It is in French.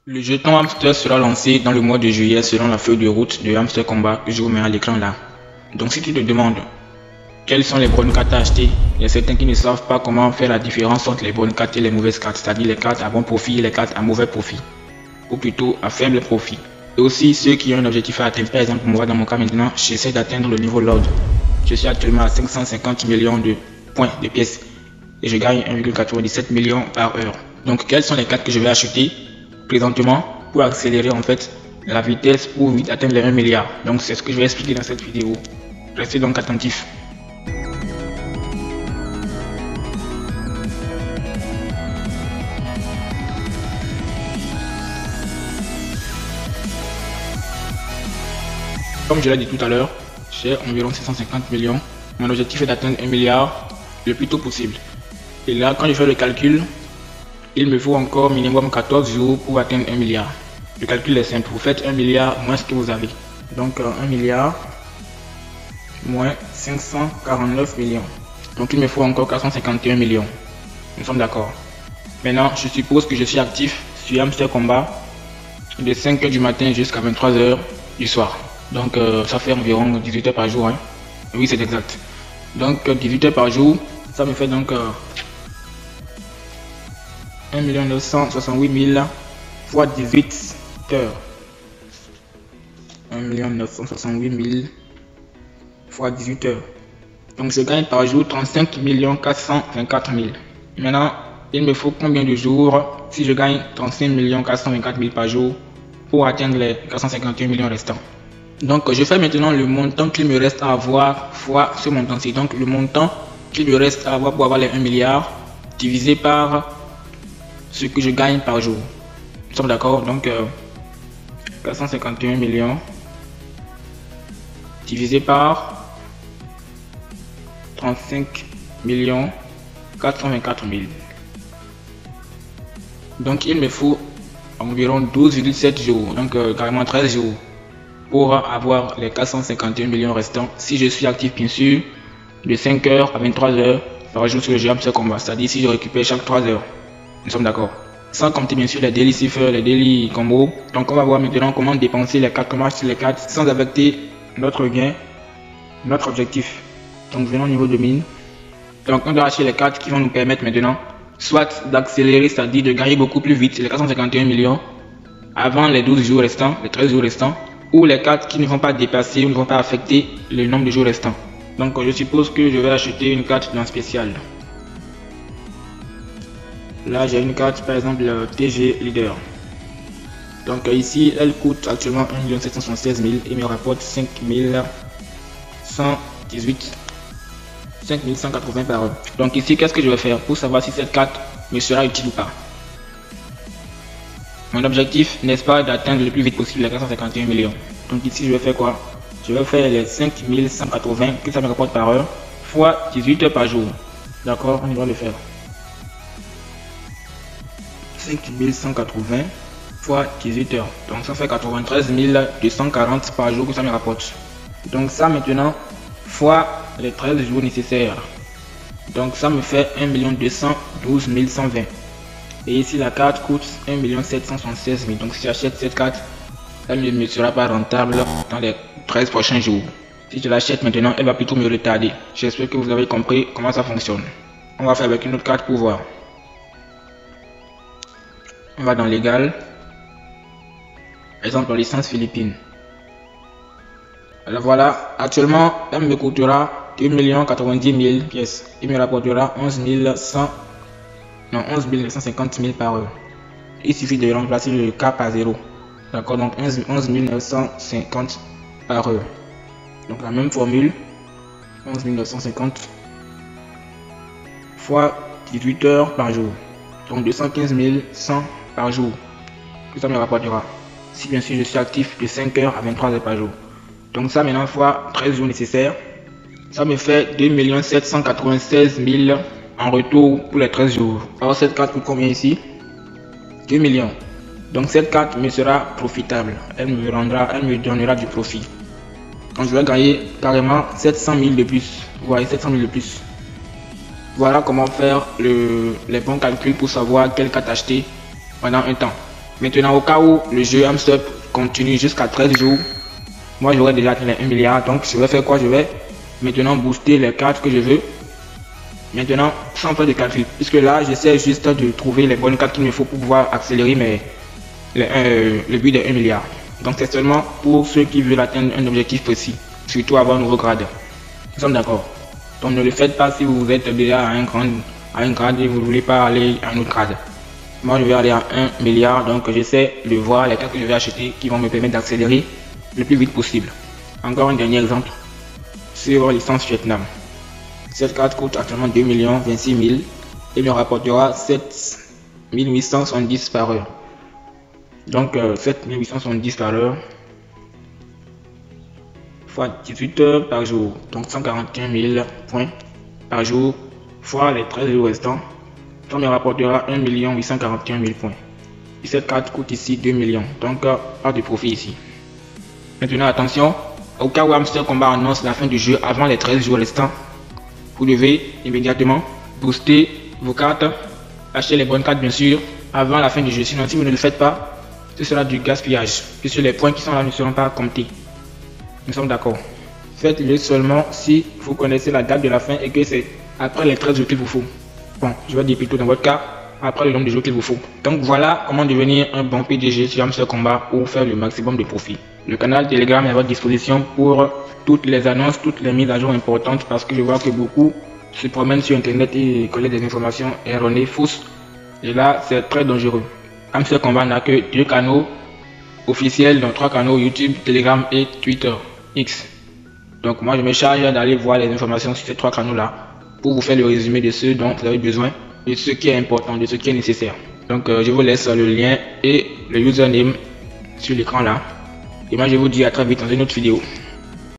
Le jeton hamster sera lancé dans le mois de juillet selon la feuille de route de Hamster Combat que je vous mets à l'écran là. Donc si tu te demandes quelles sont les bonnes cartes à acheter, il y a certains qui ne savent pas comment faire la différence entre les bonnes cartes et les mauvaises cartes, c'est-à-dire les cartes à bon profit et les cartes à mauvais profit, ou plutôt à faible profit. Et aussi ceux qui ont un objectif à atteindre, par exemple moi dans mon cas maintenant, j'essaie d'atteindre le niveau Lord. Je suis actuellement à 550 millions de points de pièces et je gagne 1,97 million par heure. Donc quelles sont les cartes que je vais acheter présentement pour accélérer en fait la vitesse pour vite atteindre les 1 milliard. Donc c'est ce que je vais expliquer dans cette vidéo. Restez donc attentifs. Comme je l'ai dit tout à l'heure, j'ai environ 650 millions. Mon objectif est d'atteindre 1 milliard le plus tôt possible. Et là, quand je fais le calcul, il me faut encore minimum 14 jours pour atteindre 1 milliard. Le calcul est simple, vous faites 1 milliard moins ce que vous avez. Donc 1 milliard moins 549 millions. Donc il me faut encore 451 millions. Nous sommes d'accord. Maintenant, je suppose que je suis actif sur Hamster Combat de 5 h du matin jusqu'à 23 h du soir. Donc ça fait environ 18 h par jour. Hein. Oui, c'est exact. Donc 18 h par jour, ça me fait donc 1 968 000 fois 18 heures. 1 968 000 fois 18 heures. Donc je gagne par jour 35 424 000. Maintenant, il me faut combien de jours si je gagne 35 424 000 par jour pour atteindre les 451 millions restants? Donc je fais maintenant le montant qu'il me reste à avoir fois ce montant-ci. Donc le montant qu'il me reste à avoir pour avoir les 1 milliard divisé par ce que je gagne par jour. Nous sommes d'accord? Donc 451 millions divisé par 35 424 000. Donc il me faut environ 12,7 jours, donc carrément 13 jours pour avoir les 451 millions restants si je suis actif bien sûr de 5 h à 23 h par jour sur le jeu Hamster Combat, c'est-à-dire si je récupère chaque 3 heures. Nous sommes d'accord. Sans compter bien sûr les daily ciphers, les daily combos. Donc on va voir maintenant comment dépenser les cartes, comment acheter les cartes sans affecter notre gain, notre objectif. Donc venons au niveau de mine. Donc on doit acheter les cartes qui vont nous permettre maintenant soit d'accélérer, c'est-à-dire de gagner beaucoup plus vite les 451 millions avant les 12 jours restants, les 13 jours restants, ou les cartes qui ne vont pas dépasser ou ne vont pas affecter le nombre de jours restants. Donc je suppose que je vais acheter une carte dans spécial. Là j'ai une carte par exemple TG Leader. Donc ici elle coûte actuellement 1 776 000 et me rapporte 5180 par heure. Donc ici qu'est-ce que je vais faire pour savoir si cette carte me sera utile ou pas? Mon objectif n'est-ce pas d'atteindre le plus vite possible les 451 millions. Donc ici je vais faire quoi? Je vais faire les 5180 que ça me rapporte par heure fois 18 heures par jour. D'accord, on va le faire. 5180 fois 18 heures. Donc ça fait 93 240 par jour que ça me rapporte. Donc ça maintenant fois les 13 jours nécessaires. Donc ça me fait 1 212 120. Et ici la carte coûte 1 776 000. Donc si j'achète cette carte, elle ne me sera pas rentable dans les 13 prochains jours. Si je l'achète maintenant, elle va plutôt me retarder. J'espère que vous avez compris comment ça fonctionne. On va faire avec une autre carte pour voir. On va dans légal. Exemple licence Philippines. Alors voilà, actuellement elle me coûtera 2 90 000 pièces. Il me rapportera 11 950 000 par heure. Il suffit de remplacer le K par 0. D'accord, donc 11 950 par heure. Donc la même formule, 11 950 fois 18 heures par jour. Donc 215 100 par jour. Que ça me rapportera. Si bien sûr je suis actif de 5 h à 23 h par jour. Donc ça maintenant fois 13 jours nécessaires. Ça me fait 2 796 000 en retour pour les 13 jours. Alors cette carte coûte combien ici? 2 millions. Donc cette carte me sera profitable. Elle me donnera du profit. Donc je vais gagner carrément 700 000 de plus. Vous voyez, 700 000 de plus. Voilà comment faire les bons calculs pour savoir quelle carte acheter pendant un temps. Maintenant, au cas où le jeu Hamster continue jusqu'à 13 jours, moi j'aurais déjà atteint les 1 milliard. Donc je vais faire quoi? Je vais maintenant booster les cartes que je veux. Maintenant, sans faire de calcul, puisque là j'essaie juste de trouver les bonnes cartes qu'il me faut pour pouvoir accélérer le but de 1 milliard. Donc c'est seulement pour ceux qui veulent atteindre un objectif précis, surtout avoir un nouveau grade. Nous sommes d'accord. Donc ne le faites pas si vous êtes déjà à un grade et vous ne voulez pas aller à un autre grade. Moi je vais aller à 1 milliard, donc j'essaie de voir les cartes que je vais acheter qui vont me permettre d'accélérer le plus vite possible. Encore un dernier exemple sur licence Vietnam. Cette carte coûte actuellement 2 26 000 et me rapportera 7 870 par heure. Donc 7 870 par heure fois 18 heures par jour, donc 141 000 points par jour fois les 13 jours restants. Ça me rapportera 1 841 000 points. Et cette carte coûte ici 2 millions, donc pas de profit ici. Maintenant attention, au cas où Hamster Combat annonce la fin du jeu avant les 13 jours restants, vous devez immédiatement booster vos cartes, acheter les bonnes cartes bien sûr, avant la fin du jeu. Sinon si vous ne le faites pas, ce sera du gaspillage, puisque les points qui sont là ne seront pas comptés. Nous sommes d'accord. Faites-le seulement si vous connaissez la date de la fin et que c'est après les 13 jours qu'il vous faut. Bon, je vais dire plutôt dans votre cas, après le nombre de jours qu'il vous faut. Donc voilà comment devenir un bon PDG sur Hamster Combat ou faire le maximum de profit. Le canal Telegram est à votre disposition pour toutes les annonces, toutes les mises à jour importantes, parce que je vois que beaucoup se promènent sur internet et collèguent des informations erronées, fausses. Et là, c'est très dangereux. Hamster Combat n'a que 2 canaux officiels, donc 3 canaux YouTube, Telegram et Twitter X. Donc moi je me charge d'aller voir les informations sur ces 3 canaux là pour vous faire le résumé de ce dont vous avez besoin, de ce qui est important, de ce qui est nécessaire. Donc je vous laisse le lien et le username sur l'écran là. Et moi je vous dis à très vite dans une autre vidéo.